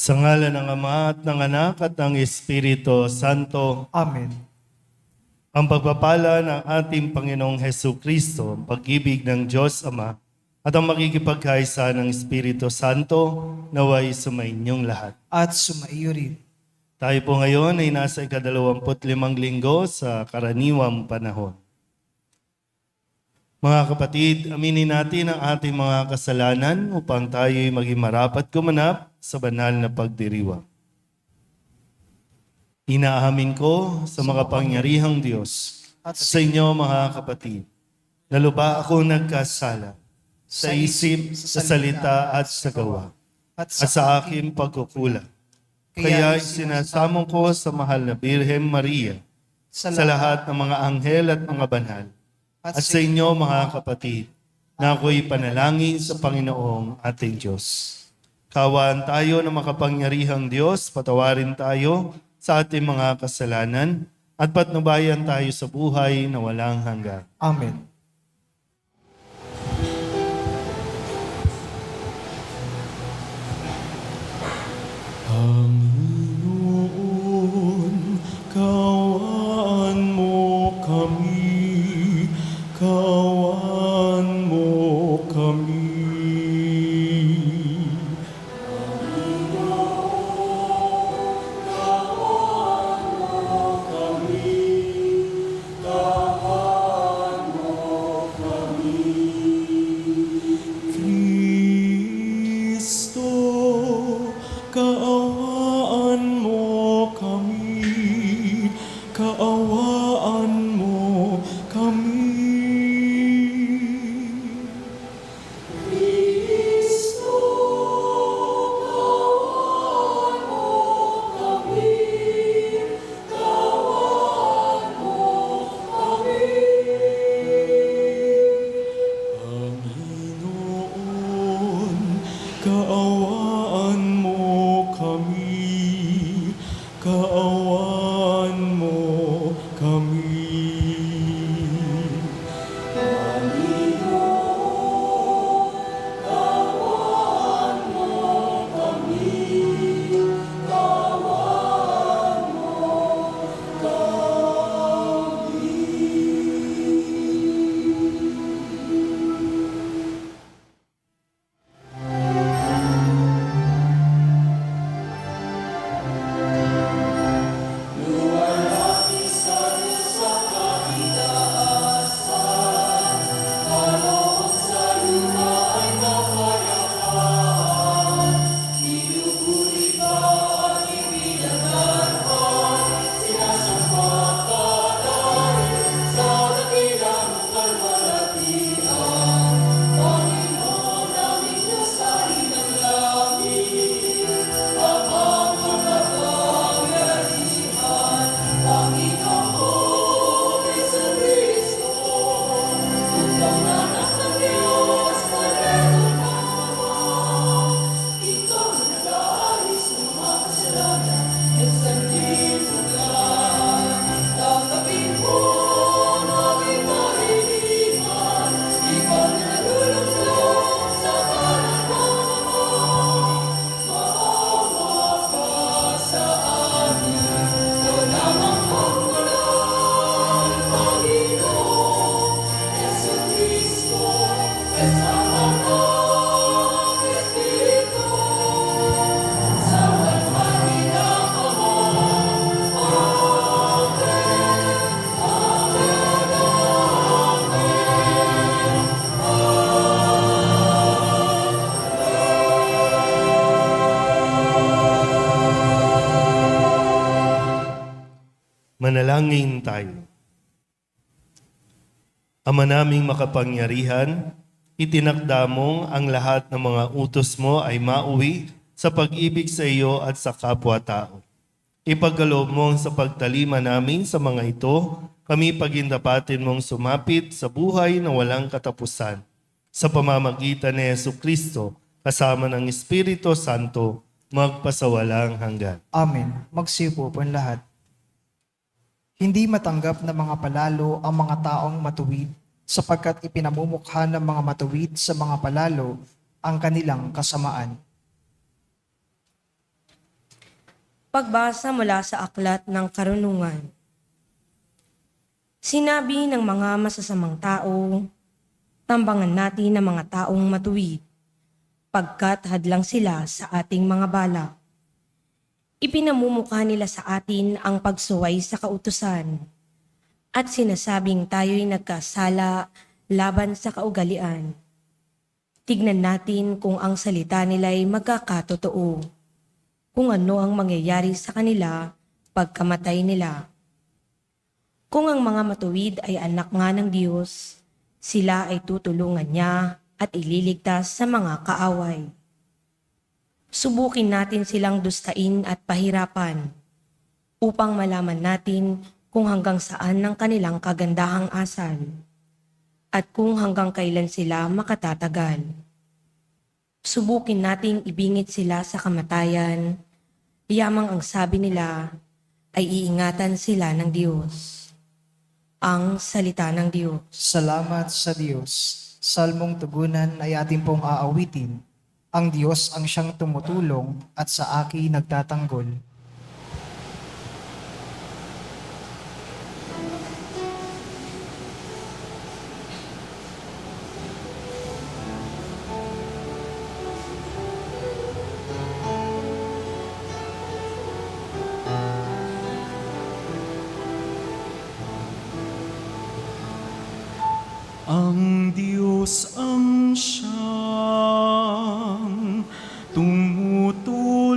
Sa ngalan ng Ama at ng Anak at ng Espiritu Santo. Amen. Ang pagpapala ng ating Panginoong Hesukristo, ang pag-ibig ng Diyos Ama, at ang makikipagkaisa ng Espiritu Santo naway sumainyong lahat. At sumaiyo rin. Tayo po ngayon ay nasa ika-25 linggo sa karaniwang panahon. Mga kapatid, aminin natin ang ating mga kasalanan upang tayo'y maging marapat gumanap sa banal na pagdiriwang. Inaamin ko sa makapangyarihang Diyos at sa inyo mga kapatid, na lubha ako nagkasala sa isip, sa salita at sa gawa, at sa aking pagkukulang. Kaya sinasamong ko sa mahal na Birhen Maria, sa lahat ng mga anghel at mga banal, at sa inyo mga kapatid, na ako'y panalangin sa Panginoong ating Diyos. Kawaan tayo ng makapangyarihang Diyos, patawarin tayo sa ating mga kasalanan, at patnubayan tayo sa buhay na walang hanggan. Amen. Panginoon, kawaan mo kami, kawaan mo kami. Kristo, kaawaan mo kami, kaawaan mo kami. Kristo, kaawaan mo kami, kaawaan mo kami. Panginoon, kaawaan mo kami, kaawaan mo kami. Panginoon, kaawaan mo kami, kaawaan mo kami. Manalangin tayo. Ama naming makapangyarihan, itinakda mong ang lahat ng mga utos mo ay mauwi sa pag-ibig sa iyo at sa kapwa-tao. Ipagkaloob mo sa pagtalima namin sa mga ito, kami pagindapatin mong sumapit sa buhay na walang katapusan. Sa pamamagitan ni Hesukristo, kasama ng Espiritu Santo, magpasawalang hanggan. Amen. Magsiupo po ang lahat. Hindi matanggap ng mga palalo ang mga taong matuwid sapagkat ipinamumukha ng mga matuwid sa mga palalo ang kanilang kasamaan. Pagbasa mula sa Aklat ng Karunungan. Sinabi ng mga masasamang tao, tambangan natin ang mga taong matuwid, pagkat hadlang sila sa ating mga balak. Ipinamumukha nila sa atin ang pagsuway sa kautusan, at sinasabing tayo'y nagkasala laban sa kaugalian. Tignan natin kung ang salita nila'y magkakatotoo, kung ano ang mangyayari sa kanila pagkamatay nila. Kung ang mga matuwid ay anak nga ng Diyos, sila ay tutulungan niya at ililigtas sa mga kaaway. Subukin natin silang dustain at pahirapan upang malaman natin kung hanggang saan ang kanilang kagandahang asal at kung hanggang kailan sila makatatagal. Subukin nating ibingit sila sa kamatayan, yamang ang sabi nila ay iingatan sila ng Diyos. Ang salita ng Diyos. Salamat sa Diyos. Salmong tugunan ay ating pong aawitin. Ang Diyos ang siyang tumutulong at sa akin nagtatanggol. Ang Diyos ang siyang tumutulong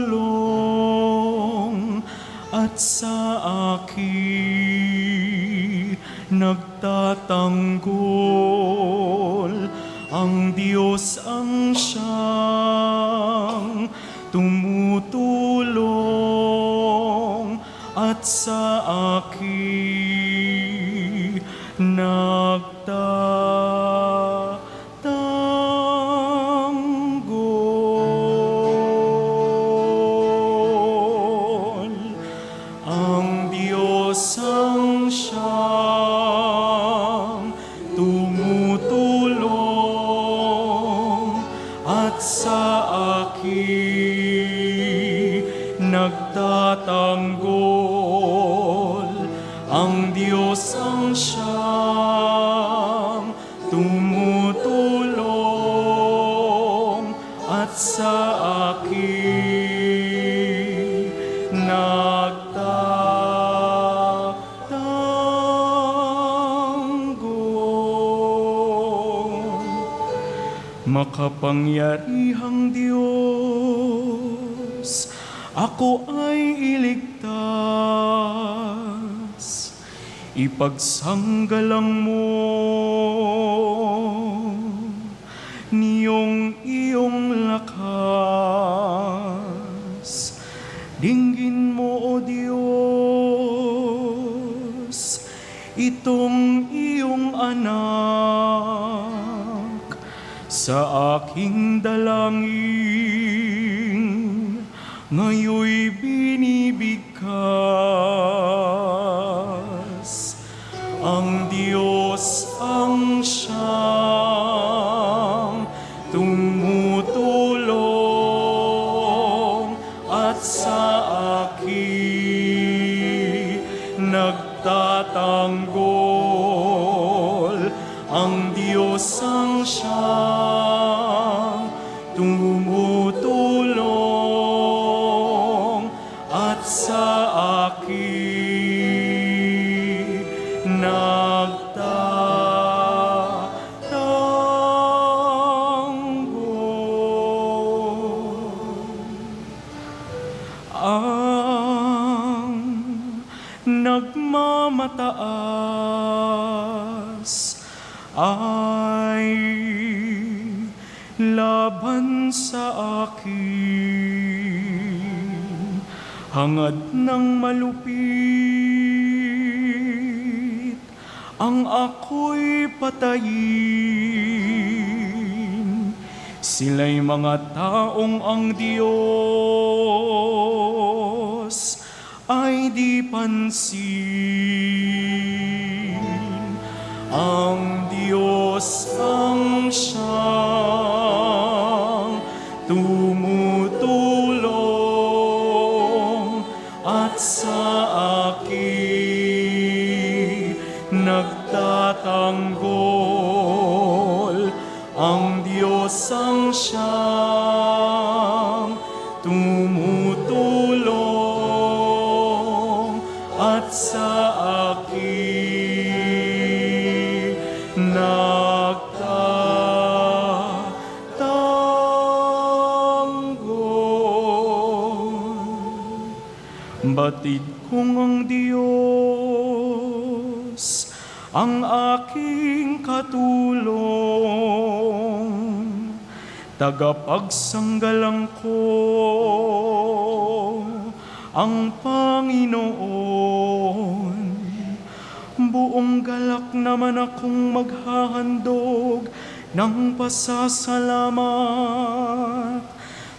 at sa akin nagtatanggol. Ang Diyos ang siyang tumutulong at sa akin nagtatanggol. Ang Diyos ang siyang tumutulong at sa akin nagtatanggol. Ang Diyos ang siyang tumutulong at sa akin nagtatanggol. Makapangyarihang Diyos, ako ay iligtas. Ipagsanggalang mo niyong iyong lakas. Dinggin mo, O Diyos, itong iyong anak sa aking dalangin. Ngayon'y binibigkas. Ang Diyos ang siyang tumutulong at sa akin nagtatanggol. Ang Diyos ang siyang tumutulong at sa akin ang nagmamataas ay laban sa akin. Hangad ng malupit ang ako'y patayin. Sila'y mga taong ang Diyos ay di pansin. Ang Diyos ang siyang tumutulong sa akin nagtatanggol. Ang Diyos ang siyang tumutulong at sa akin nagtatanggol. Batid kong ang Diyos ang aking katulong, tagapagsanggalang ko ang Panginoon. Buong galak naman akong maghahandog ng pasasalamat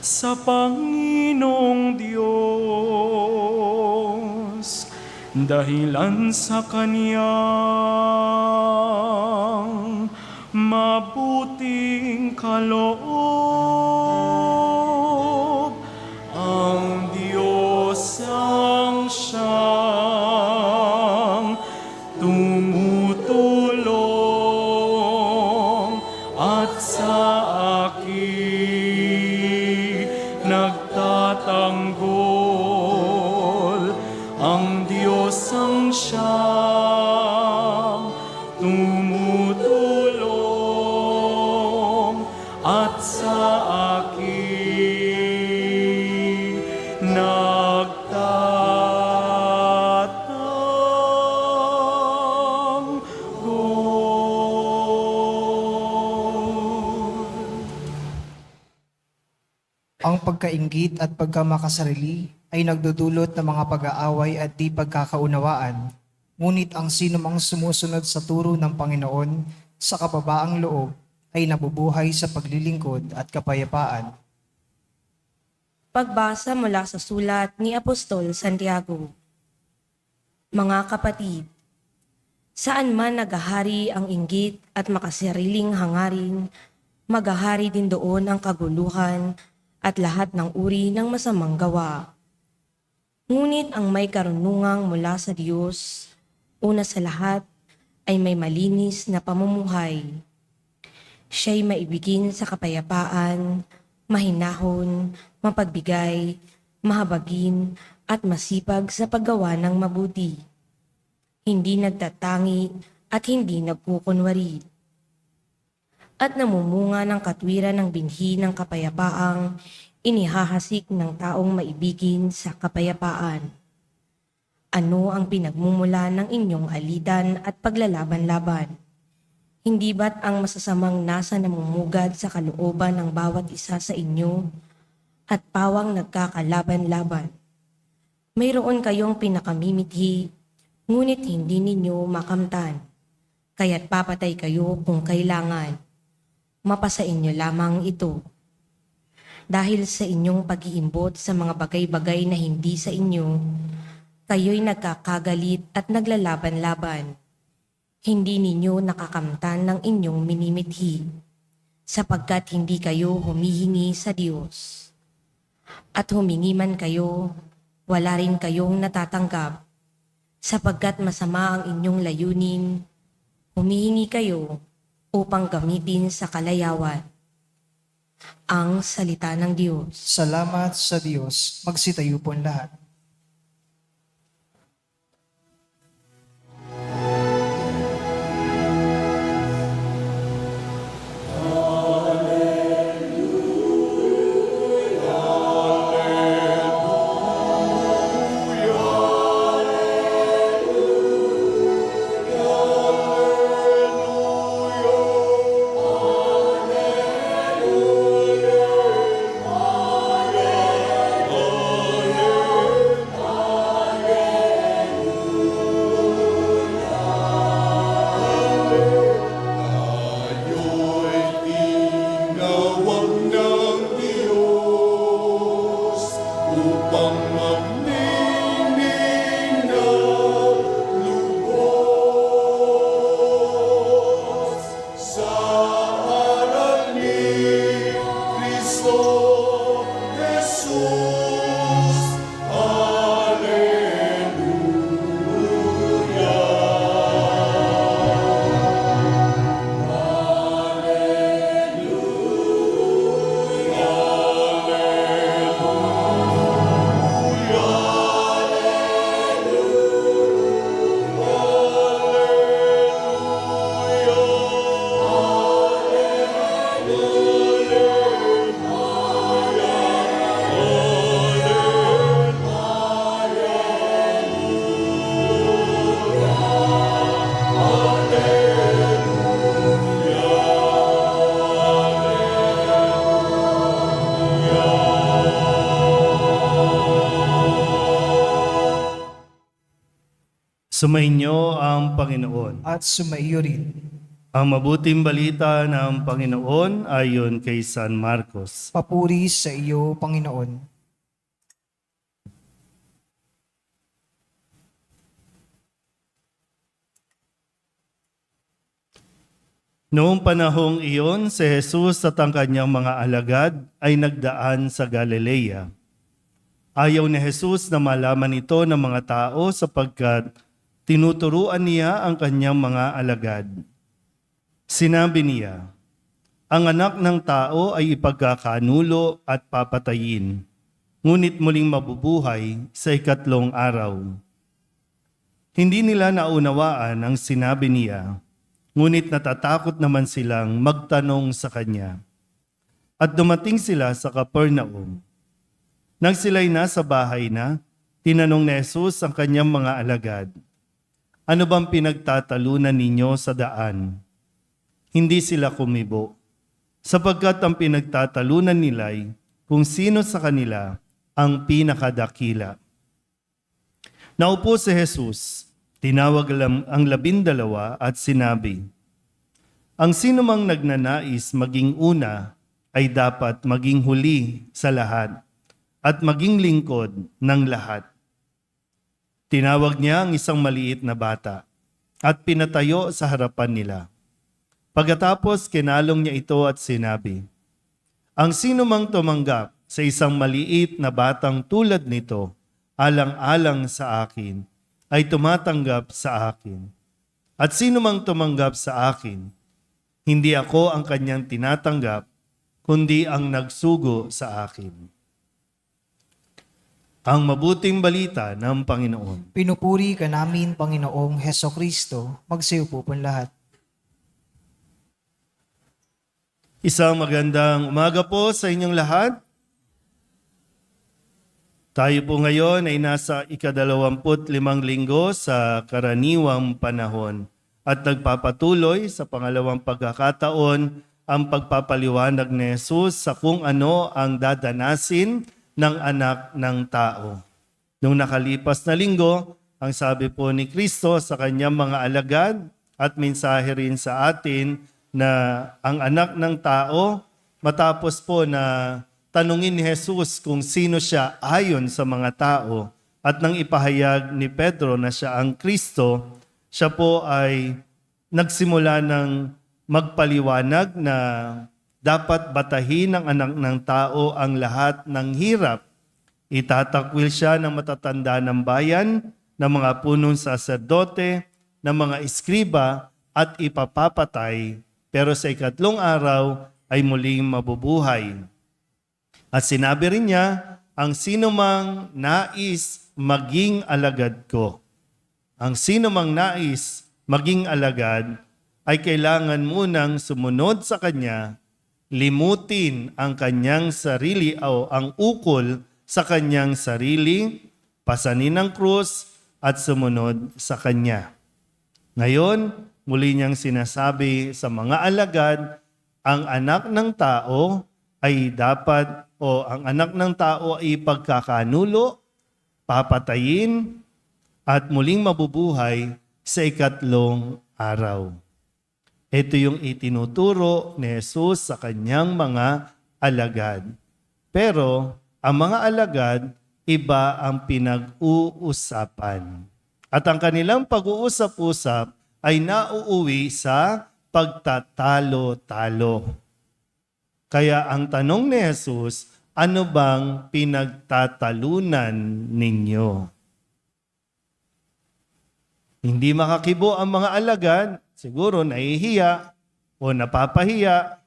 sa Panginoong Diyos, dahilan sa Kaniyang mabuting kaloob. Ang Diyos ang siyang tumutulong at sa akin nagtatanggol. Ang Diyos ang siyang tumutulong at sa akin nagtatanggol. Ang pagkainggit at pagkamakasarili ay nagdudulot ng mga pag-aaway at di pagkakaunawaan. Ngunit ang sinumang sumusunod sa turo ng Panginoon sa kababaang loob ay nabubuhay sa paglilingkod at kapayapaan. Pagbasa mula sa sulat ni Apostol Santiago. Mga kapatid, saan man naghahari ang inggit at makasariling hangarin, maghahari din doon ang kaguluhan at lahat ng uri ng masamang gawa. Ngunit ang may karunungang mula sa Diyos, una sa lahat, ay may malinis na pamumuhay. Siya'y maibigin sa kapayapaan, mahinahon, mapagbigay, mahabagin, at masipag sa paggawa ng mabuti. Hindi nagtatangi at hindi nagkukunwari. At namumunga ng katwiran ng binhi ng kapayapaang inihahasik ng taong maibigin sa kapayapaan. Ano ang pinagmumula ng inyong alitan at paglalaban-laban? Hindi ba't ang masasamang nasa namumugad sa kalooban ng bawat isa sa inyo at pawang nagkakalaban-laban? Mayroon kayong pinakamimithi, ngunit hindi ninyo makamtan, kaya't papatay kayo kung kailangan. Mapasa inyo lamang ito. Dahil sa inyong pag-iimbot sa mga bagay-bagay na hindi sa inyo, kayo'y nagkakagalit at naglalaban-laban. Hindi ninyo nakakamtan ng inyong minimithi, sapagkat hindi kayo humihingi sa Diyos. At humingi man kayo, wala rin kayong natatanggap, sapagkat masama ang inyong layunin. Humihingi kayo upang gamitin sa kalayawan. Ang salita ng Diyos. Salamat sa Diyos. Magsitayo po ang lahat. Sumainyo ang Panginoon. at sumaiyo rin. Ang mabuting balita ng Panginoon ayon kay San Marcos. Papuri sa iyo, Panginoon. Noong panahong iyon, si Jesus at ang kanyang mga alagad ay nagdaan sa Galilea. Ayaw ni Jesus na malaman ito ng mga tao sapagkat tinuturuan niya ang kanyang mga alagad. Sinabi niya, ang anak ng tao ay ipagkakanulo at papatayin, ngunit muling mabubuhay sa ikatlong araw. Hindi nila naunawaan ang sinabi niya, ngunit natatakot naman silang magtanong sa kanya. At dumating sila sa Capernaum. Nang sila'y nasa bahay na, tinanong ni Jesus ang kanyang mga alagad, ano bang pinagtatalunan ninyo sa daan? Hindi sila kumibo, sapagkat ang pinagtatalunan nila'y kung sino sa kanila ang pinakadakila. Naupo si Jesus, tinawag ang 12 at sinabi, ang sinumang nagnanais maging una ay dapat maging huli sa lahat at maging lingkod ng lahat. Tinawag niya ang isang maliit na bata at pinatayo sa harapan nila. Pagkatapos kinalong niya ito at sinabi, ang sinumang tumanggap sa isang maliit na batang tulad nito, alang-alang sa akin, ay tumatanggap sa akin. At sino mang tumanggap sa akin, hindi ako ang kanyang tinatanggap, kundi ang nagsugo sa akin. Ang mabuting balita ng Panginoon. Pinupuri ka namin, Panginoong Hesukristo. Magsiyo po lahat. Isang magandang umaga po sa inyong lahat. Tayo po ngayon ay nasa ika-25 linggo sa karaniwang panahon at nagpapatuloy sa pangalawang pagkakataon ang pagpapaliwanag ni Jesus sa kung ano ang dadanasin ng anak ng tao. Nung nakalipas na linggo, ang sabi po ni Kristo sa kanyang mga alagad at mensahe rin sa atin na ang anak ng tao matapos po na tanungin ni Jesus kung sino siya ayon sa mga tao at nang ipahayag ni Pedro na siya ang Kristo, siya po ay nagsimula ng magpaliwanag na dapat batahin ng anak ng tao ang lahat ng hirap. Itatakwil siya ng matatanda ng bayan, ng mga punong saserdote, ng mga iskriba at ipapapatay, pero sa ikatlong araw ay muling mabubuhay. At sinabi rin niya, ang sinumang nais maging alagad ko. Ang sinumang nais maging alagad ay kailangan munang sumunod sa kanya, limutin ang kanyang sarili o ang ukol sa kanyang sarili, pasanin ang krus at sumunod sa kanya. Ngayon, muli niyang sinasabi sa mga alagad, ang anak ng tao ay dapat o ang anak ng tao ay pagkakanulo, papatayin, at muling mabubuhay sa ikatlong araw. Ito yung itinuturo ni Jesus sa kanyang mga alagad. Pero ang mga alagad, iba ang pinag-uusapan. At ang kanilang pag-uusap-usap ay nauuwi sa pagtatalo-talo. Kaya ang tanong ni Jesus, ano bang pinagtatalunan ninyo? Hindi makakibo ang mga alagad, siguro nahihiya o napapahiya.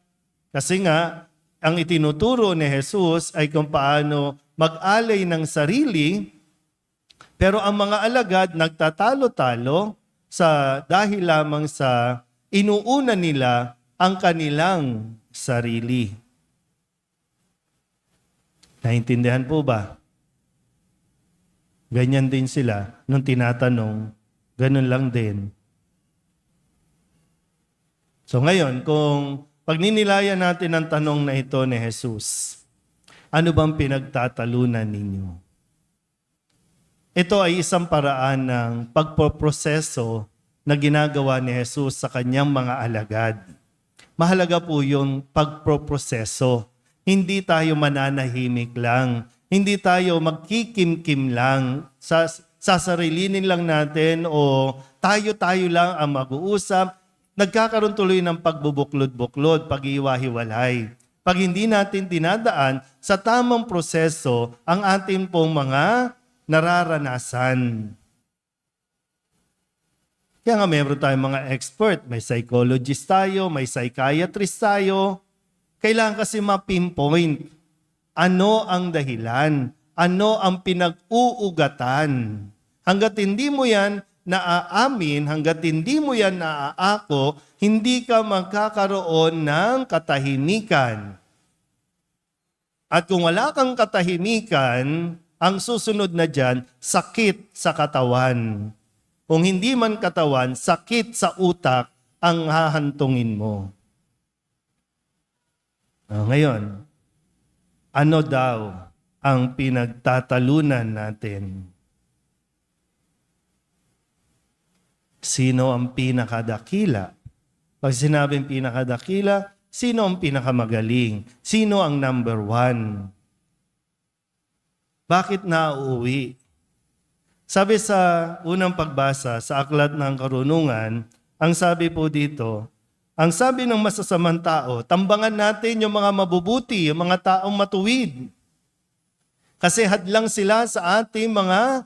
Kasi nga, ang itinuturo ni Jesus ay kung paano mag-alay ng sarili, pero ang mga alagad nagtatalo-talo dahil lamang sa inuuna nila ang kanilang sarili. Naintindihan po ba? Ganyan din sila nung tinatanong, ganun lang din. So ngayon, kung pagninilayan natin ang tanong na ito ni Jesus, ano bang pinagtatalunan ninyo? Ito ay isang paraan ng pagpoproseso na ginagawa ni Jesus sa kanyang mga alagad. Mahalaga po yung pagpoproseso. Hindi tayo mananahimik lang. Hindi tayo magkikimkim lang. Sasarilinin lang natin o tayo-tayo lang ang mag-uusap. Nagkakaroon tuloy ng pagbubuklod-buklod, pag-iwa-hiwalay. Pag hindi natin dinadaan sa tamang proseso ang ating pong mga nararanasan. Kaya nga meron tayong mga expert, may psychologist tayo, may psychiatrist tayo. Kailangan kasi ma-pinpoint ano ang dahilan, ano ang pinag-uugatan. Hanggat hindi mo yan naaamin, hanggat hindi mo yan naaako, hindi ka magkakaroon ng katahimikan. At kung wala kang katahimikan, ang susunod na dyan, sakit sa katawan. Kung hindi man katawan, sakit sa utak ang hahantungin mo. Ngayon, ano daw ang pinagtatalunan natin? Sino ang pinakadakila? Pag sinabing pinakadakila, sino ang pinakamagaling? Sino ang number one? Bakit nauuwi? Sabi sa unang pagbasa sa Aklat ng Karunungan, ang sabi po dito, ang sabi ng masasamang tao, tambangan natin yung mga mabubuti, yung mga taong matuwid. Kasi hadlang sila sa ating mga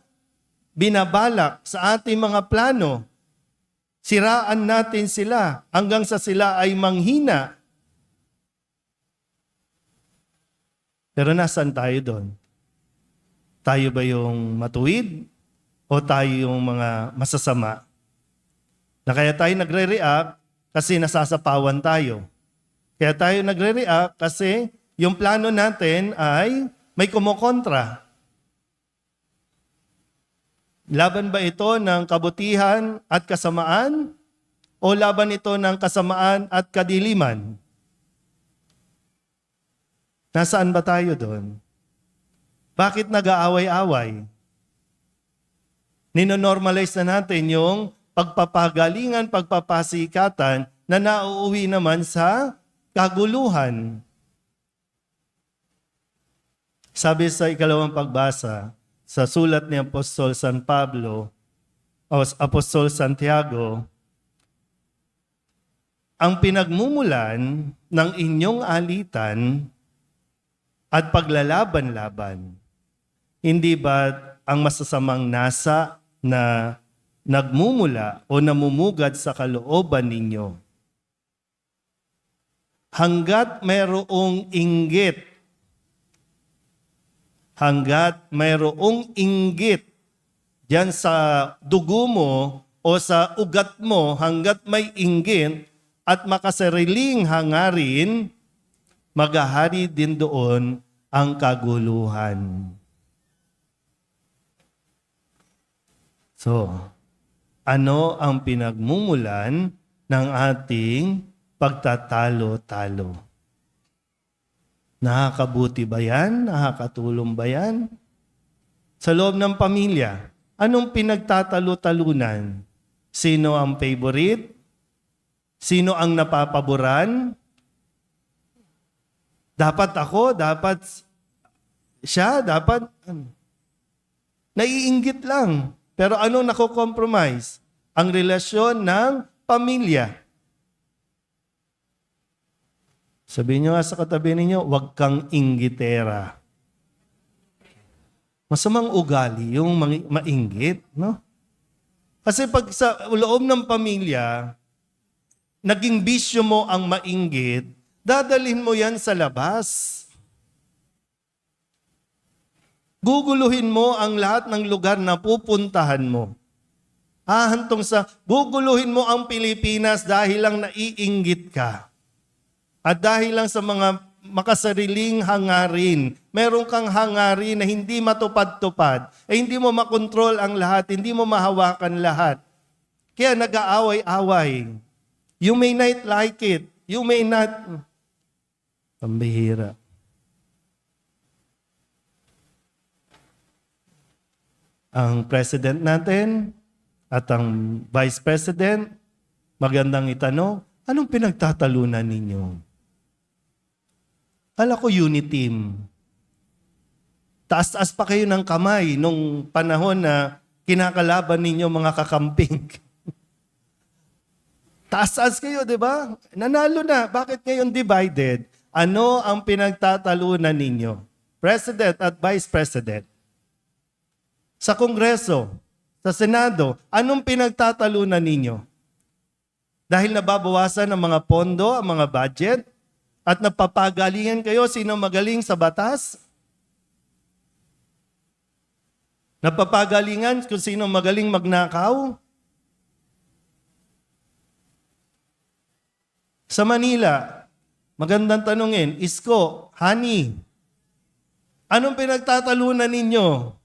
binabalak, sa ating mga plano. Siraan natin sila hanggang sa sila ay manghina. Pero nasaan tayo doon? Tayo ba yung matuwid o tayo yung mga masasama? Na kaya tayo nagre-react kasi nasasapawan tayo. Kaya tayo nagre-react kasi yung plano natin ay may kumokontra. Laban ba ito ng kabutihan at kasamaan o laban ito ng kasamaan at kadiliman? Nasaan ba tayo doon? Bakit nag-aaway-away? Ninonormalize na natin yung pagpapagalingan, pagpapasikatan na nauuwi naman sa kaguluhan. Sabi sa ikalawang pagbasa, sa sulat ni Apostol San Pablo o Apostol Santiago, ang pinagmumulan ng inyong alitan at paglalaban-laban, hindi ba ang masasamang nasa na nagmumula o namumugad sa kalooban ninyo? Hanggat mayroong inggit, diyan sa dugo mo o sa ugat mo, hanggat may inggit at makasariling hangarin, maghahari din doon ang kaguluhan. So, ano ang pinagmumulan ng ating pagtatalo-talo? Nakakabuti ba yan? Nakakatulong ba yan? Sa loob ng pamilya, anong pinagtatalo-talunan? Sino ang favorite? Sino ang napapaboran? Dapat ako, dapat siya, dapat... Naiinggit lang. Pero anong nako-compromise? Ang relasyon ng pamilya. Sabihin nyo nga sa katabi ninyo, huwag kang inggitera. Masamang ugali yung mainggit, no? Kasi pag sa loob ng pamilya, naging bisyo mo ang mainggit, dadalhin mo yan sa labas. Guguluhin mo ang lahat ng lugar na pupuntahan mo. Hahantong sa guguluhin mo ang Pilipinas dahil lang naiinggit ka. At dahil lang sa mga makasariling hangarin, meron kang hangarin na hindi matupad-tupad, hindi mo makontrol ang lahat, hindi mo mahawakan lahat. Kaya nag-aaway-away. You may not like it. You may not... Pambihira. ang president natin at ang vice president, magandang itanong, anong pinagtatalunan ninyo? Kala ko unity team. Taas-taas pa kayo ng kamay nung panahon na kinakalaban ninyo mga kakamping. Taas-taas kayo, di ba? Nanalo na. Bakit ngayon divided? Ano ang pinagtatalunan ninyo? President at Vice President. Sa Kongreso, sa Senado, anong pinagtatalunan ninyo? Dahil nababawasan ang mga pondo, ang mga budget, at napapagalingan kayo sino magaling sa batas? Napapagalingan kung sino magaling magnakaw? Sa Manila, magandang tanungin, Isko, Hani, anong pinagtatalunan ninyo?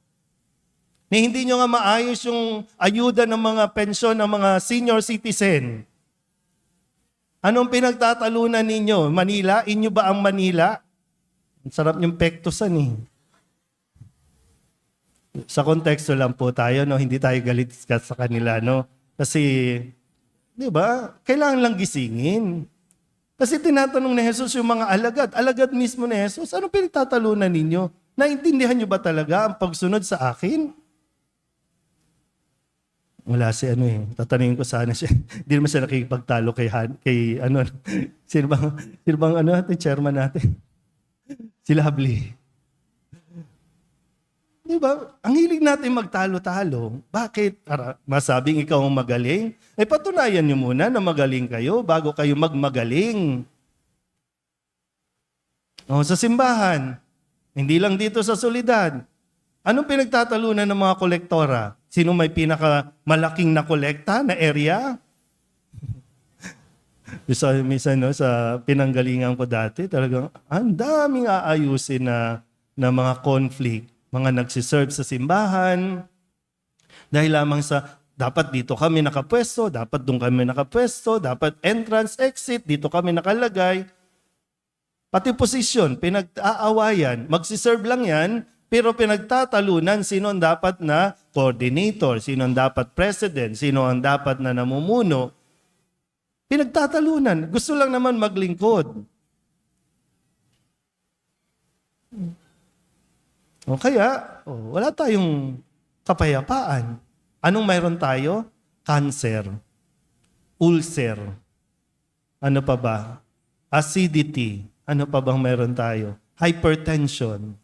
Na hindi nyo nga maayos yung ayuda ng mga pensyon ng mga senior citizen. Anong pinagtatalunan ninyo? Manila? Inyo ba ang Manila? Ang sarap yung pektusan eh. Sa konteksto lang po tayo, no? Hindi tayo galit sa kanila, no? Kasi, di ba, kailangan lang gisingin. Kasi tinatanong ni Jesus yung mga alagad mismo ni Jesus, anong pinagtatalunan ninyo? Naintindihan nyo ba talaga ang pagsunod sa akin? Wala si tatanungin ko sana siya. Hindi naman siya nakikipagtalo kay sino bang natin, chairman natin? Sila Habli. Di ba? Ang hilig natin magtalo-talo. Bakit? Para masabing ikaw ang magaling? Patunayan nyo muna na magaling kayo bago kayo magmagaling. Sa simbahan, hindi lang dito sa Soledad. Anong pinagtatalunan ng mga kolektora? Sino may pinakamalaking na kolekta na area? Minsan, sa pinanggalingan ko dati, talagang ang daming aayusin na mga conflict. Mga nagsiserve sa simbahan. Dahil lamang sa, dapat dito kami nakapwesto, dapat doon kami nakapwesto, dapat entrance, exit, dito kami nakalagay. Pati posisyon, pinag-aawayan. Magsiserve lang yan, pero pinagtatalunan sino ang dapat na coordinator, sino ang dapat president, sino ang dapat na namumuno. Pinagtatalunan. Gusto lang naman maglingkod. O kaya, wala tayong kapayapaan. Anong mayroon tayo? Cancer. Ulcer. Ano pa ba? Acidity. Ano pa bang mayroon tayo? Hypertension.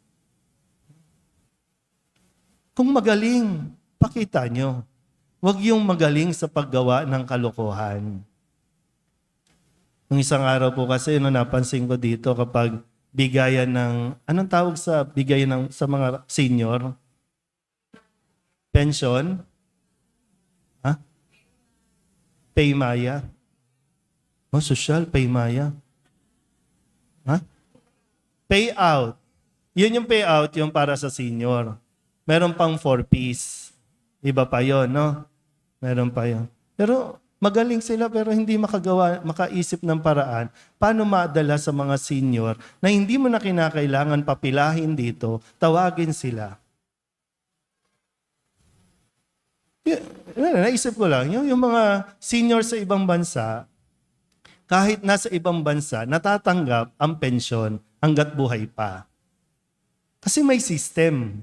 Kung magaling, pakita nyo. Huwag yung magaling sa paggawa ng kalokohan. Nung isang araw po kasi, napansin ko dito kapag bigayan ng, anong tawag sa bigayan sa mga senior? Pension? Paymaya? Social, paymaya? Payout. Yun yung payout, yung para sa senior. Meron pang 4Ps. Iba pa yon, no? Meron pa yon. Pero magaling sila pero hindi makaisip ng paraan paano maadala sa mga senior na hindi mo na kinakailangan papilahin dito, tawagin sila. Naisip ko lang, yung mga senior sa ibang bansa, kahit nasa ibang bansa, natatanggap ang pensyon hanggat buhay pa. Kasi may system.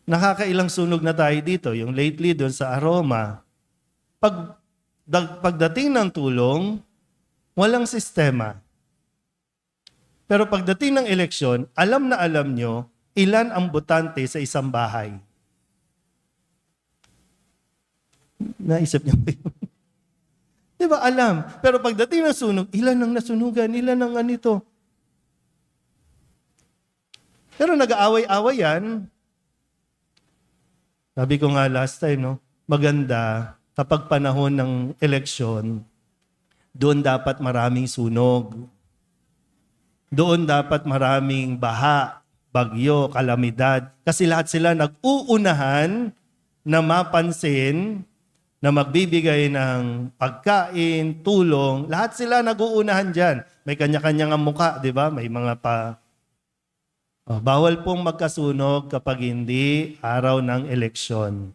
Nakakailang sunog na tayo dito, yung lately doon sa Aroma. Pagdating ng tulong, walang sistema. Pero pagdating ng eleksyon, alam na alam nyo ilan ang botante sa isang bahay. Naisip niyo ba yun? Di ba alam? Pero pagdating ng sunog, ilan ang nasunugan, ilan ang anito. Pero nag-aaway-away yan. Sabi ko nga last time, maganda kapag panahon ng eleksyon, doon dapat maraming sunog. Doon dapat maraming baha, bagyo, kalamidad. Kasi lahat sila nag-uunahan na mapansin na magbibigay ng pagkain, tulong. Lahat sila nag-uunahan dyan. May kanya-kanyang muka, di ba? May mga Bawal pong magkasunog kapag hindi araw ng eleksyon.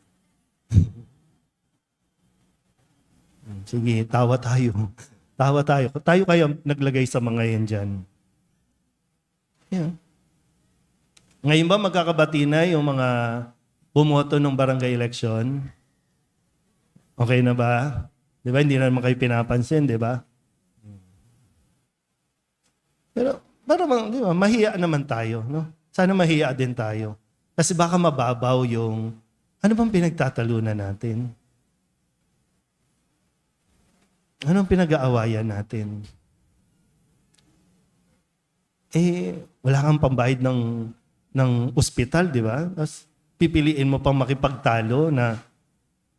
Sige, tawa tayo. Tawa tayo. Tayo kayo naglagay sa mga yan dyan. Yeah. Ngayon ba magkakabati na yung mga bumoto ng barangay election? Okay na ba? Di ba? Hindi na naman kayo pinapansin, di ba? Pero di ba, mahiya naman tayo. No? Sana mahiya din tayo. Kasi baka mababaw yung ano bang pinagtatalunan natin? Anong pinag-aawayan natin? Wala kang pambayad ng ospital, di ba? Tapos pipiliin mo pang makipagtalo na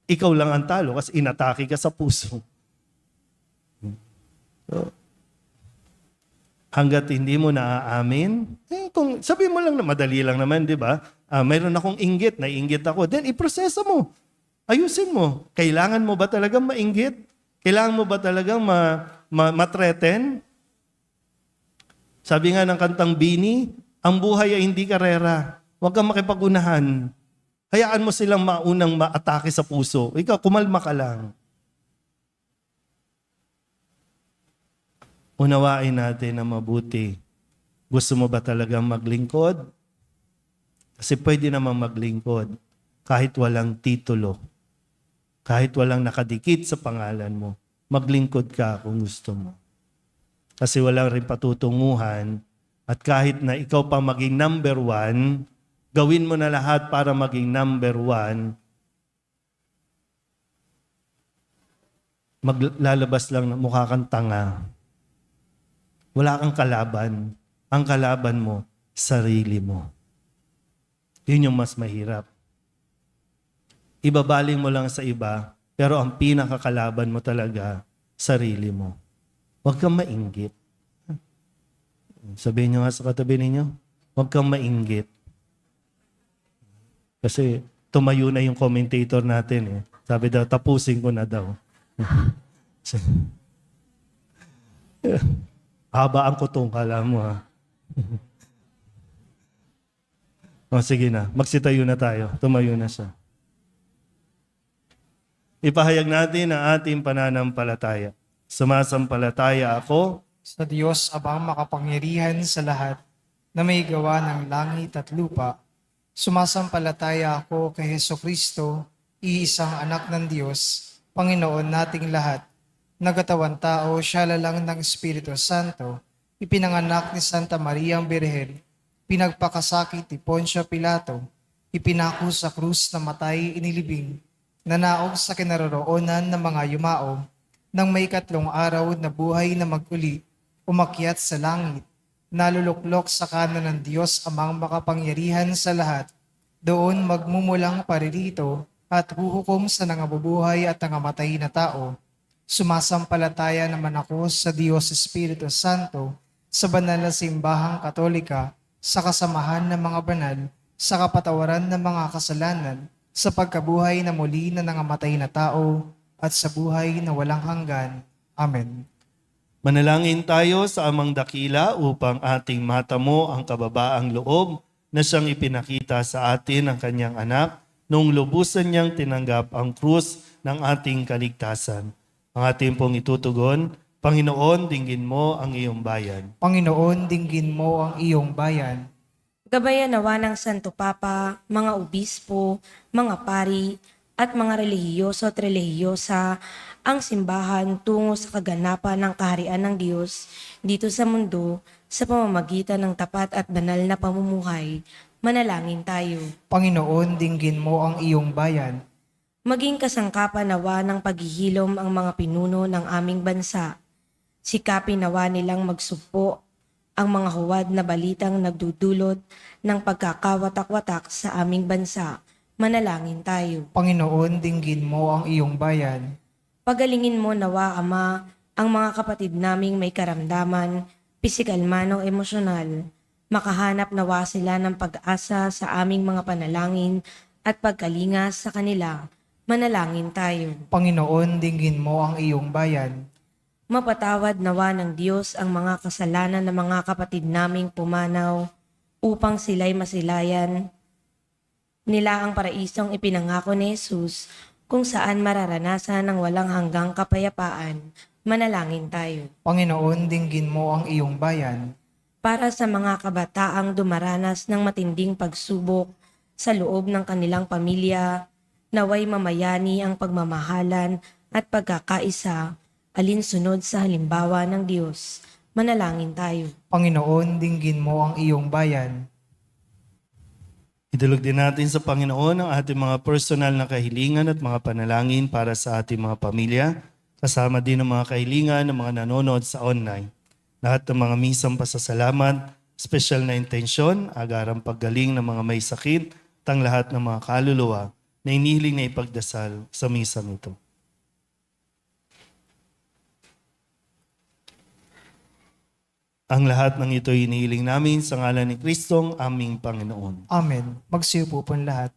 ikaw lang ang talo kasi inatake ka sa puso. So, hanggat hindi mo naaamin, kung sabi mo lang na madali lang naman, di ba? Mayroon akong inggit, naiinggit ako. Then, iprosesa mo. Ayusin mo. Kailangan mo ba talagang mainggit? Kailangan mo ba talagang matreten? Sabi nga ng kantang Bini, ang buhay ay hindi karera. Huwag kang makipag-unahan. Hayaan mo silang maunang maatake sa puso. Ikaw, kumalma ka lang. Unawain natin na mabuti. Gusto mo ba talagang maglingkod? Kasi pwede namang maglingkod kahit walang titulo. Kahit walang nakadikit sa pangalan mo. Maglingkod ka kung gusto mo. Kasi walang rin patutunguhan. At kahit na ikaw pa maging number 1, gawin mo na lahat para maging number 1, maglalabas lang na mukha kang tanga. Wala kang kalaban. Ang kalaban mo, sarili mo. Yun yung mas mahirap. Ibabaling mo lang sa iba, pero ang pinakakalaban mo talaga, sarili mo. Huwag kang mainggit. Sabihin nyo nga sa katabi ninyo, huwag kang mainggit. Kasi tumayo na yung commentator natin eh. Sabi daw, tapusin ko na daw. Haba ang kutong, kala mo ha. Sige na, magsitayo na tayo. Tumayo na siya. Ipahayag natin ang ating pananampalataya. Sumasampalataya ako Sa Diyos abang makapangyarihan sa lahat na may gawa ng langit at lupa. Sumasampalataya ako kay Hesukristo, iisang anak ng Diyos, Panginoon nating lahat, nagatawan tao, siya lalang ng Espiritu Santo, ipinanganak ni Santa Maria ang Birhen, pinagpakasakit ni Poncio Pilato, ipinako sa krus na matay inilibing, nanaog sa kinaroroonan ng mga yumao, nang may 3 araw na buhay na maguli, umakyat sa langit, naluluklok sa kanan ng Diyos amang makapangyarihan sa lahat, doon magmumulang paririto at huhukom sa nangabubuhay at nangamatay na tao. Sumasampalataya naman ako sa Diyos Espiritu Santo, sa banal na simbahang katolika, sa kasamahan ng mga banal, sa kapatawaran ng mga kasalanan, sa pagkabuhay na muli na nangamatay na tao, at sa buhay na walang hanggan. Amen. Manalangin tayo sa Amang Dakila upang ating matamo ang kababaang loob na siyang ipinakita sa atin ng kanyang anak noong lubusan niyang tinanggap ang krus ng ating kaligtasan. Ang ating pong itutugon, Panginoon, dinggin mo ang iyong bayan. Panginoon, dinggin mo ang iyong bayan. Gabayan nawa ng Santo Papa, mga obispo, mga pari, at mga relihiyoso at relihiyosa ang simbahan tungo sa kaganapan ng kaharian ng Diyos dito sa mundo sa pamamagitan ng tapat at banal na pamumuhay. Manalangin tayo. Panginoon, dinggin mo ang iyong bayan. Maging kasangkapan nawa ng paghihilom ang mga pinuno ng aming bansa. Sikapin nawa nilang magsugpo ang mga huwad na balitang nagdudulot ng pagkakawatak-watak sa aming bansa. Manalangin tayo. Panginoon, dinggin mo ang iyong bayan. Pagalingin mo nawa, Ama, ang mga kapatid naming may karamdaman, pisikal man o emosyonal. Makahanap nawa sila ng pag-asa sa aming mga panalangin at pagkalinga sa kanila. Manalangin tayo. Panginoon, dinggin mo ang iyong bayan. Mapatawad nawa ng Diyos ang mga kasalanan ng mga kapatid naming pumanaw. upang sila'y masilayan nila ang paraisong ipinangako ni Jesus kung saan mararanasan ng walang hanggang kapayapaan. Manalangin tayo. Panginoon, dinggin mo ang iyong bayan. Para sa mga kabataang dumaranas ng matinding pagsubok sa loob ng kanilang pamilya, naway mamayani ang pagmamahalan at pagkakaisa alinsunod sa halimbawa ng Diyos. Manalangin tayo. Panginoon, dinggin mo ang iyong bayan. Idulog din natin sa Panginoon ang ating mga personal na kahilingan at mga panalangin para sa ating mga pamilya, kasama din ang mga kahilingan ng mga nanonood sa online. Lahat ng mga misang pasasalamat, special na intensyon, agarang paggaling ng mga may sakit, at ang lahat ng mga kaluluwa na inihiling na ipagdasal sa misang ito. Ang lahat ng ito inihiling namin sa ngalan ni Kristong aming Panginoon. Amen. Magsiupo po lahat.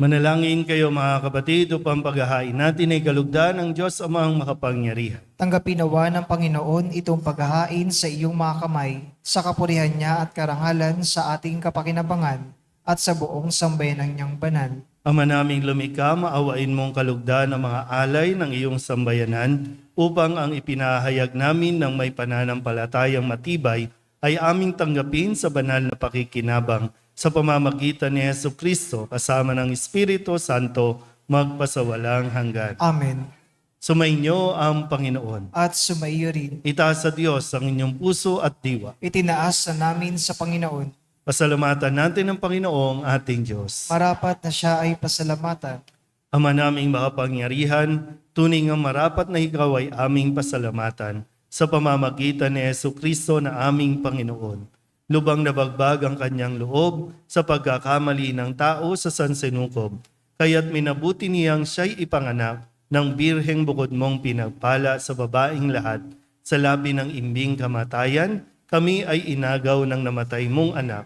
Manalangin kayo mga kapatid upang paghahain natin ay kalugdan ng Diyos Amang makapangyarihan. Tanggapin nawa ng Panginoon itong paghahain sa iyong mga kamay, sa kapurihan niya at karangalan sa ating kapakinabangan at sa buong sambayanan niyang banal. Ama naming lumikha, maawain mong kalugdan ang mga alay ng iyong sambayanan upang ang ipinahayag namin ng may pananampalatayang matibay ay aming tanggapin sa banal na pakikinabang sa pamamagitan ni Jesucristo kasama ng Espiritu Santo magpasawalang hanggan. Amen. Sumainyo ang Panginoon. At sumaiyo rin. Itaas sa Diyos ang inyong puso at diwa. Itinaas na namin sa Panginoon. Pasalamatan natin ang Panginoong ating Diyos. Marapat na siya ay pasalamatan. Ama naming makapangyarihan, tunay nga marapat na ikaw ay aming pasalamatan sa pamamagitan ni Jesucristo na aming Panginoon. Lubang nabagbag ang kanyang loob sa pagkakamali ng tao sa sansinukob, kaya't minabuti niyang siya'y ipanganak ng birheng bukod mong pinagpala sa babaeng lahat. Sa labi ng imbing kamatayan, kami ay inagaw ng namatay mong anak.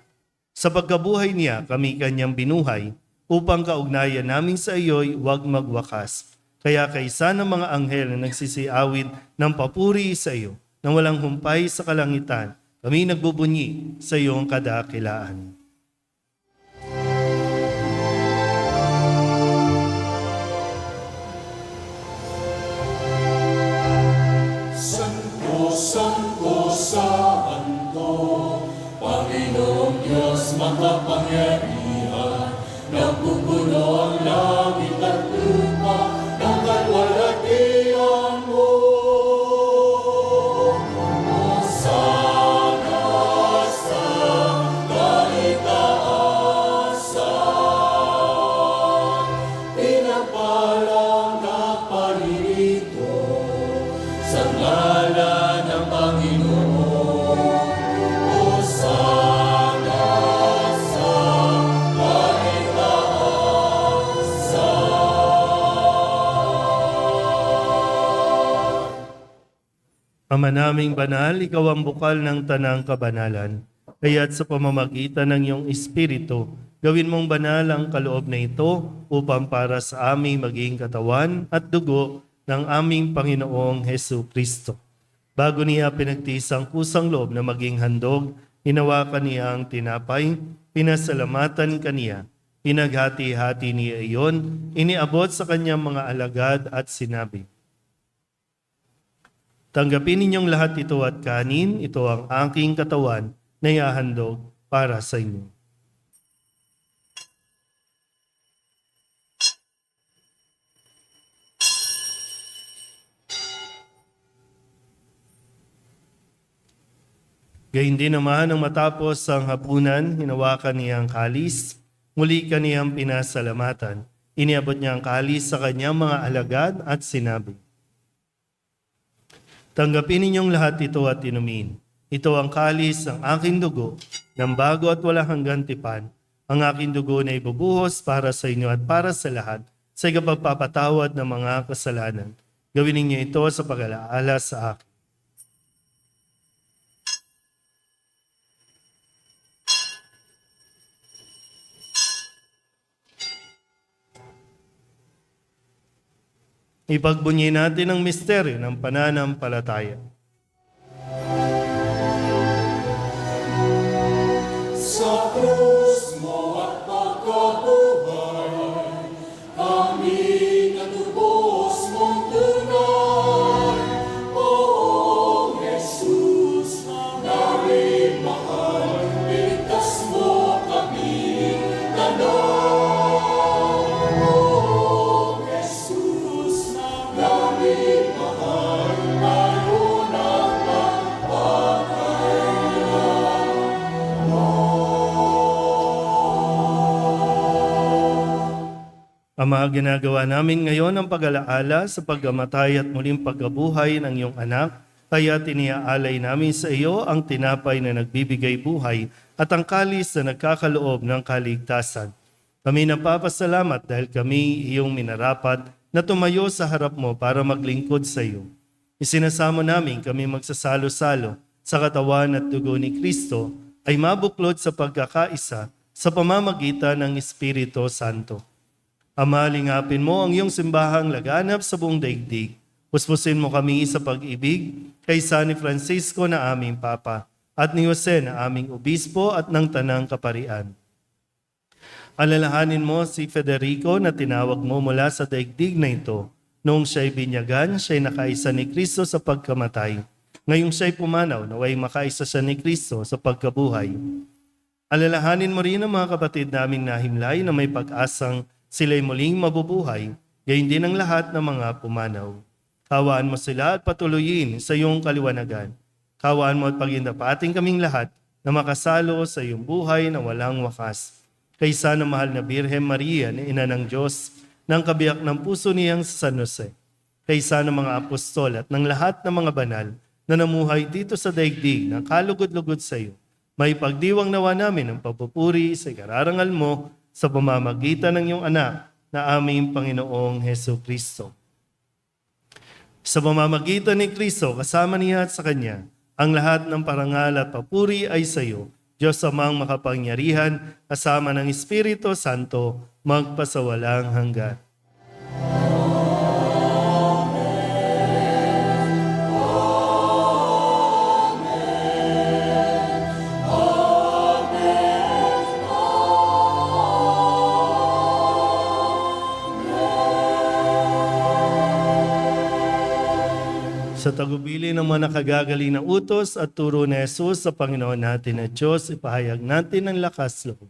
Sa pagkabuhay niya, kami kanyang binuhay, upang kaugnayan namin sa iyo'y huwag magwakas. Kaya kaysa ng mga anghel na nagsisiawid ng papuri sa iyo, na walang humpay sa kalangitan, kami nagbubunyi sa iyong kadakilaan. Santo, Santo, Santo, Panginoong Diyos makapangyarihan, napupuno ang langit at lupa ng kalwalhatian mo. Hosana sa daigdig. ito, sa ngalan ng Panginoon. Hosana sa Ama naming banal, ikaw ang bukal ng tanang kabanalan. Kaya't sa pamamagitan ng iyong Espiritu, gawin mong banal ang kaloob na ito upang para sa aming maging katawan at dugo ng aming Panginoong Hesu Kristo. Bago niya pinagtiis ang kusang loob na maging handog, hinawakan niya ang tinapay, pinasalamatan kaniya, pinaghati-hati niya iyon, iniabot sa kanyang mga alagad at sinabi, "Tanggapin ninyong lahat ito at kanin, ito ang aking katawan na ihahandog para sa inyo." Gayun din naman nang matapos ang hapunan, hinawakan niya ang kalis, muli kaniyang pinasalamatan. Iniabot niya ang kalis sa kanyang mga alagad at sinabi, "Tanggapin ninyong lahat ito at inumin. Ito ang kalis ng aking dugo, ng bago at walang hanggang tipan. Ang aking dugo na ibubuhos para sa inyo at para sa lahat sa ikapagpapatawad ng mga kasalanan. Gawin ninyo ito sa pag-alaala sa akin." Ipagbunyi natin ang misteryo ng pananampalataya. Sa krus mo at pagkabuhay, kami natubos mong tunay. O Jesus, namin mahal, iligtas mo kami tanay. O Jesus, namin mahal, ngayon ang Ama, ginagawa namin ngayon ang pag-alaala sa pagkamatay at muling pagkabuhay ng iyong anak, kaya tiniaalay namin sa iyo ang tinapay na nagbibigay buhay at ang kalis na nagkakaloob ng kaligtasan. Kami napapasalamat dahil kami iyong minarapat na tumayo sa harap mo para maglingkod sa iyo. Isinasamo namin kami magsasalo-salo sa katawan at dugo ni Kristo ay mabuklod sa pagkakaisa sa pamamagitan ng Espiritu Santo. Ama, lingapin mo ang iyong simbahang laganap sa buong daigdig. Puspusin mo kami sa pag-ibig kay San Francisco na aming Papa at ni Jose na aming Obispo at ng Tanang Kaparian. Alalahanin mo si Federico na tinawag mo mula sa daigdig na ito. Noong siya'y binyagan, siya'y nakaisa ni Kristo sa pagkamatay. Ngayong siya'y pumanaw, naway makaisa siya ni Kristo sa pagkabuhay. Alalahanin mo rin ang mga kapatid naming nahimlay na may pag-asang sila'y muling mabubuhay, gayon din ang lahat ng mga pumanaw. Kawaan mo sila at patuloyin sa iyong kaliwanagan. Kawaan mo at pagindapating kaming lahat na makasalo sa iyong buhay na walang wakas. Kaysa na mahal na Birhen Maria na ina ng Diyos, ng kabiyak ng puso niyang sa San Jose. Kaysa ng mga apostol at ng lahat ng mga banal na namuhay dito sa daigdig na kalugod-lugod sa iyo. May pagdiwang nawa namin ang papupuri sa ikararangal mo sa pamamagitan ng iyong anak na aming Panginoong Hesu Kristo. Sa pamamagitan ni Kristo, kasama niya at sa Kanya, ang lahat ng parangal at papuri ay sa iyo, Diyos amang makapangyarihan, kasama ng Espiritu Santo, magpasawalang hanggan. Sa tagubili ng mga nakagagaling na utos at turo ni Jesus sa Panginoon natin at Diyos, ipahayag natin ang lakas loob.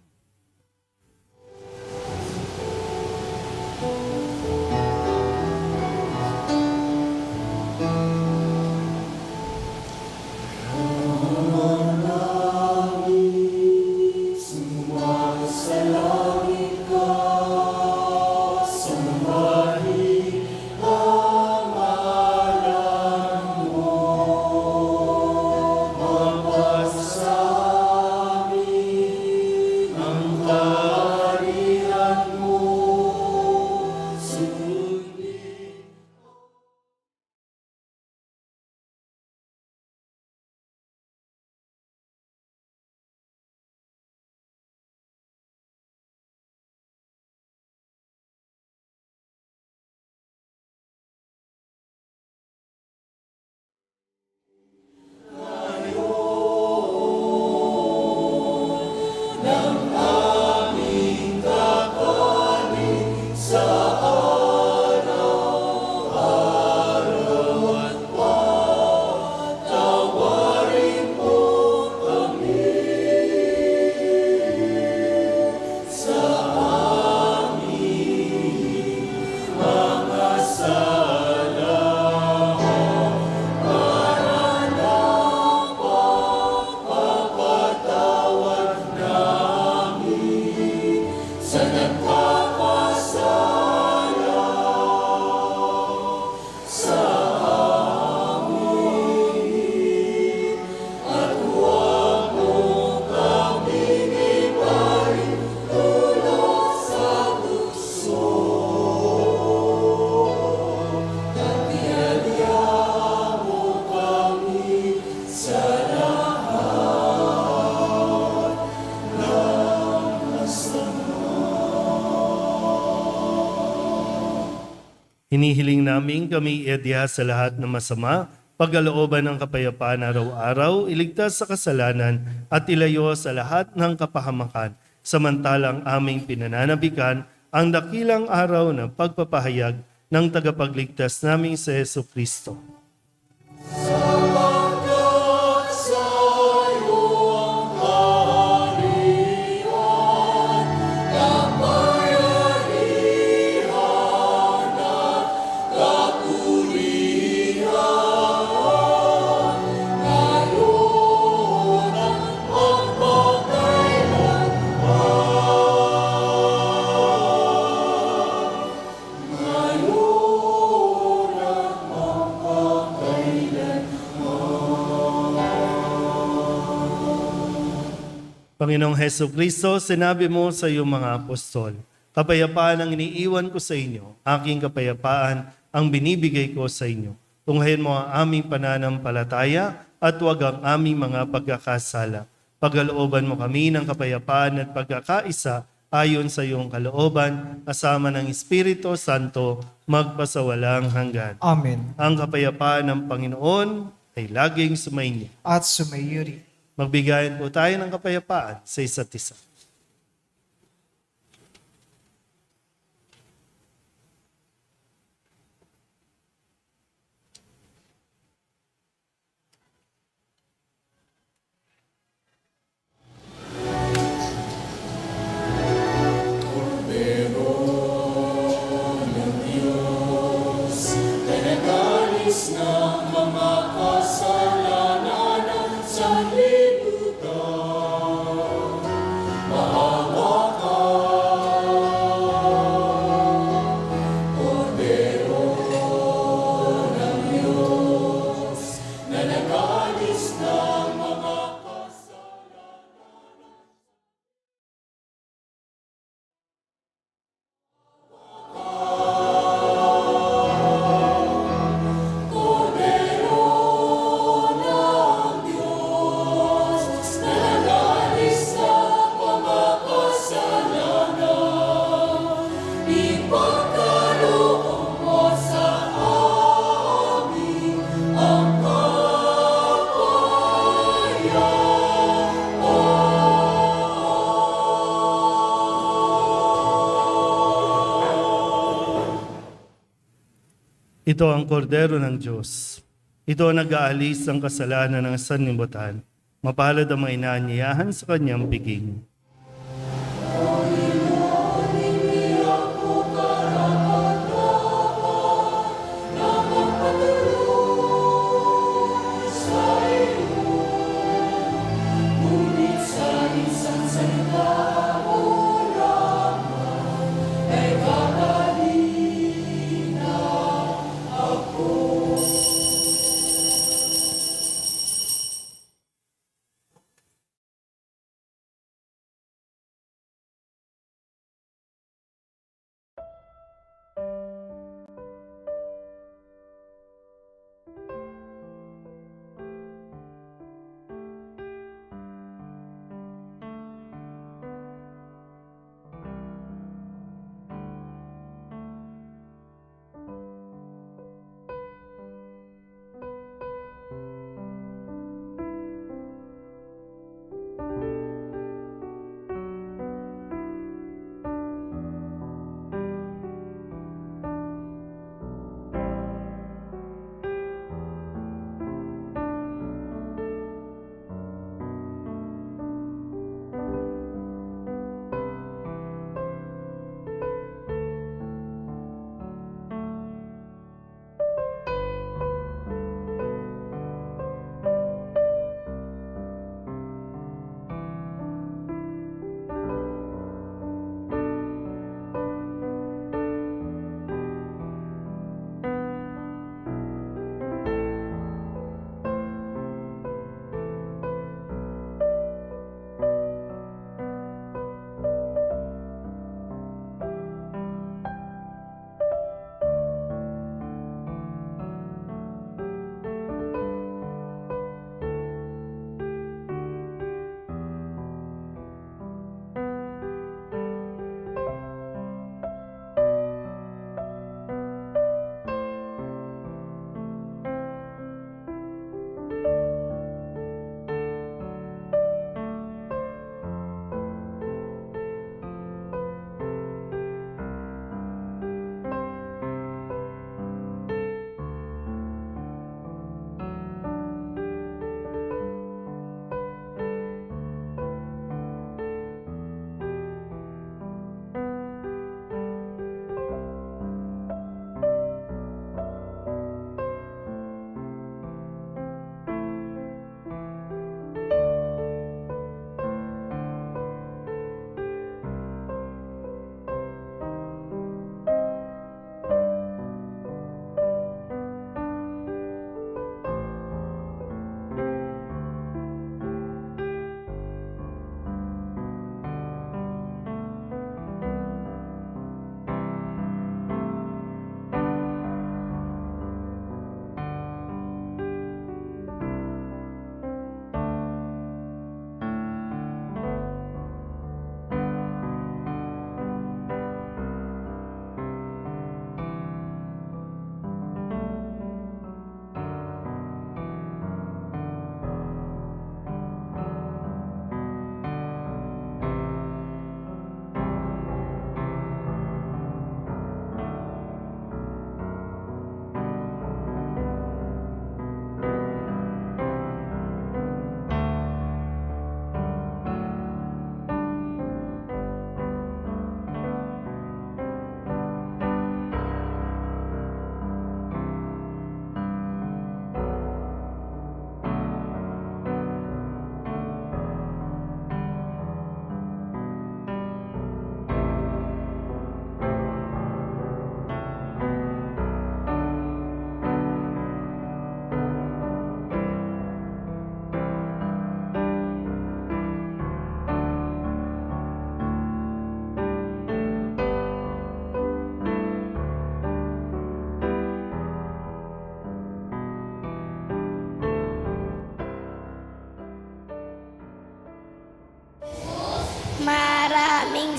namin kami iadya sa lahat ng masama, pagkalooban ng kapayapaan araw-araw, iligtas sa kasalanan at ilayo sa lahat ng kapahamakan, samantalang aming pinananabikan ang dakilang araw ng pagpapahayag ng tagapagligtas naming si Hesu Kristo. Sapagkat sa'yo ang kaharian, kapangyarihan at kapulihan, ngayon at magpakailanman. Ngayon at magpakailanman. Panginoong Hesu Kristo, sinabi mo sa iyong mga apostol, kapayapaan ang iniiwan ko sa inyo, aking kapayapaan ang binibigay ko sa inyo. Tunghayin mo ang aming pananampalataya at huwag ang aming mga pagkakasala. Pagkalooban mo kami ng kapayapaan at pagkakaisa ayon sa iyong kalooban, kasama ng Espiritu Santo, magpasawalang hanggan. Amen. Ang kapayapaan ng Panginoon ay laging sumainyo. At sumayo rin. Magbigayan po tayo ng kapayapaan sa isa't isa. Nagalis ng mga kasalanan ng sanlibutan, maawa ka. Kordero ng Diyos, na nagalis ng mga kasalanan. Kordero ng Diyos, na nagalis ng mga kasalanan, ipagkaloob mo sa amin ang kapayapaan. Ito ang kordero ng Diyos. Ito ang nag-aalis ng kasalanan ng sanlibutan. Mapalad ang mga inaanyayahan sa kanyang biging.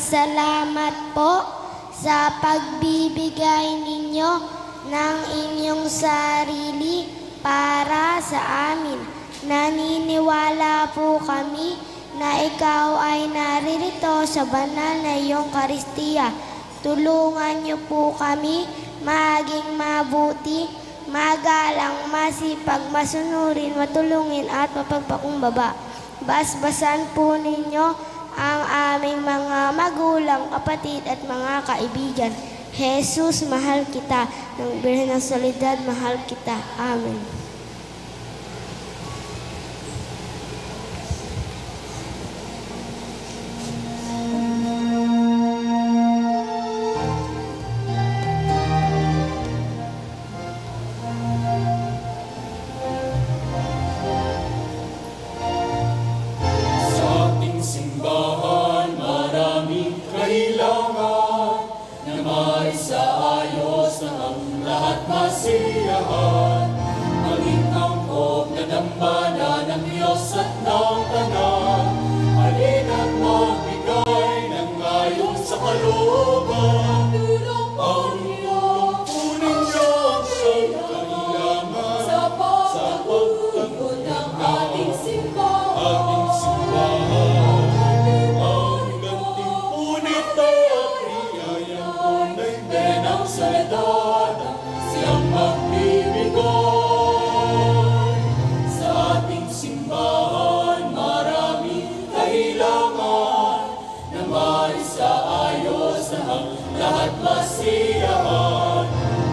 Salamat po sa pagbibigay ninyo ng inyong sarili para sa amin. Naniniwala po kami na ikaw ay naririto sa banal na iyong Karistiya. Tulungan niyo po kami maging mabuti, magalang, masipag, masunurin, matulungin at mapagpakumbaba. Basbasan po ninyo ang aming mga magulang, kapatid at mga kaibigan. Jesus, mahal kita. Ng Birhen ng Soledad, mahal kita. Amen. Sa ating simbahan, maraming kailangan na maisaayos na ang lahat masiyahan. Maging angkop na dambana ng Diyos at ng tanan. Halina't magbigay ng ayon sa kalooban. Ang iyong punin niyo ang siyang kailangan sa pagtanggol ng ating simbahan. Ang ganting punit at biyayang tunay din ang soledad, siyang magbibigay. Sa ating simbahan, maraming kailangan na maisaayos na ang lahat masiyahan.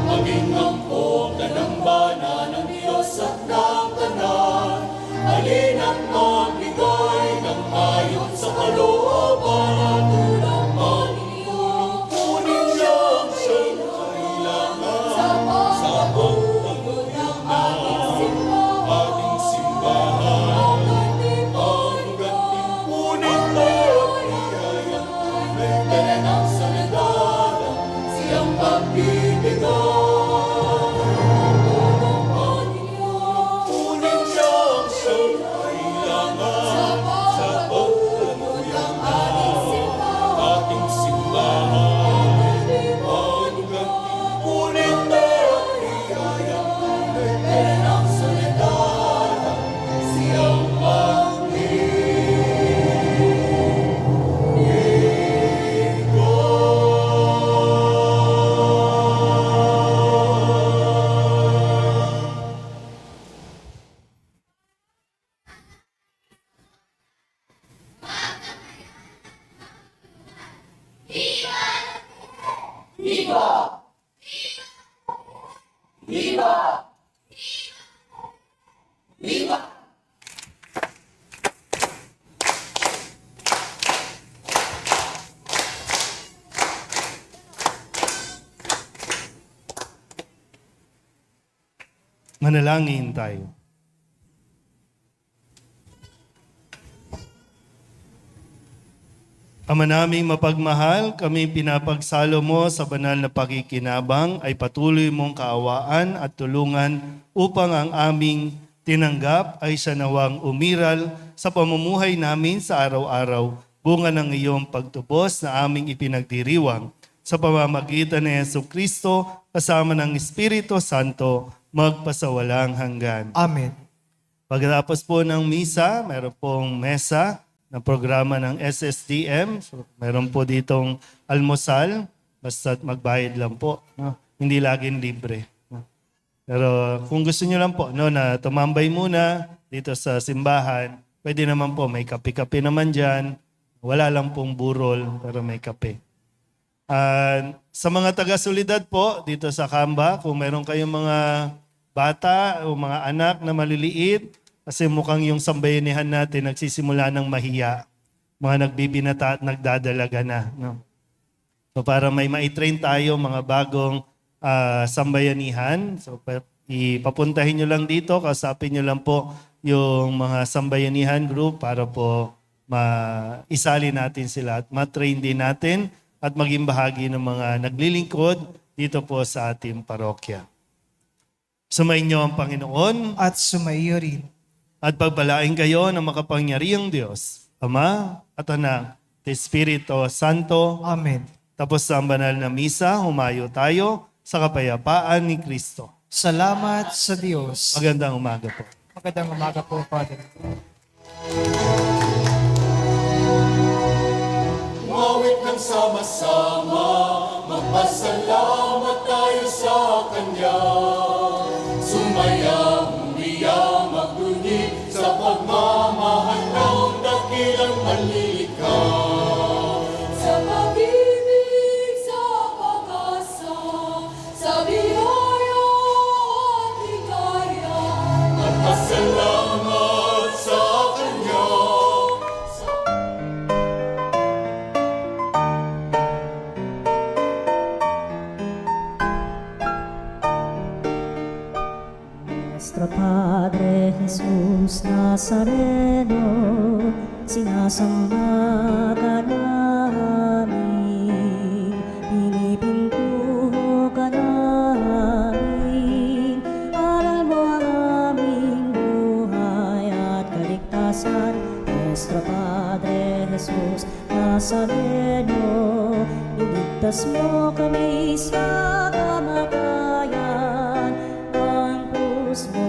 Maging angkop na dambana ng Diyos at ng tanan. Halina't magbigay ng ayon sa kalooban. Ang iyong punin niya ang siyang kailangan sa pagtanggol ng ating simbahan. Ang ganting punit at biyayang tunay din ang soledad, siyang magbibigay. Punin niya ang siyang kailangan sa pagtanggol ng ating simbahan. Ang ganting punit at biyayang tunay din ang soledad, siyang Manalangin tayo. Ama naming mapagmahal, kami pinapagsalo mo sa banal na pakikinabang ay patuloy mong kaawaan at tulungan upang ang aming tinanggap ay sa nawang umiral sa pamumuhay namin sa araw-araw, bunga ng iyong pagtubos na aming ipinagdiriwang sa pamamagitan ni Jesucristo kasama ng Espiritu Santo magpasawalang hanggan. Amen. Pagkatapos po ng misa, meron pong mesa na programa ng SSDM. So, meron po ditong almusal, basta't magbayad lang po. No? Hindi laging libre. No? Pero kung gusto nyo lang po na tumambay muna dito sa simbahan, pwede naman po, may kape-kape naman dyan. Wala lang pong burol, pero may kape. Sa mga taga-solidad po, dito sa Kamba, kung meron kayong mga bata o mga anak na maliliit, kasi mukhang yung sambayanihan natin nagsisimula ng mahiya. Mga nagbibinata at nagdadalaga na. No? So para may maitrain tayo, mga bagong sambayanihan. So ipapuntahin nyo lang dito, kausapin nyo lang po yung mga sambayanihan group para po maisali natin sila at matrain din natin at maging bahagi ng mga naglilingkod dito po sa ating parokya. Sumainyo ang Panginoon At sumaiyo rin. at pagbalain kayo ng makapangyarihang Diyos, Ama at Anak Espiritu Santo. Amen. Tapos sa banal na misa, humayo tayo sa kapayapaan ni Kristo. Salamat sa Diyos. Magandang umaga po. Magandang umaga po, Father. Ngawit ng sama-sama, magpasalamat tayo sa Kanya. Sumaya, umiya, magduni sa pagmamahal ng dakilang manlilikha. Sa pag-ibig, sa pag-asa, sa biyaya at ligaya. Magpasalamat sa Kanya. Nuestro Padre Jesús Nazareno, sinasamba ka namin, pinipintuho ka namin, aral mo ang aming buhay at kaligtasan. Nuestro Padre Jesús Nazareno, iligtas mo kami sa kamatayan, ang krus mo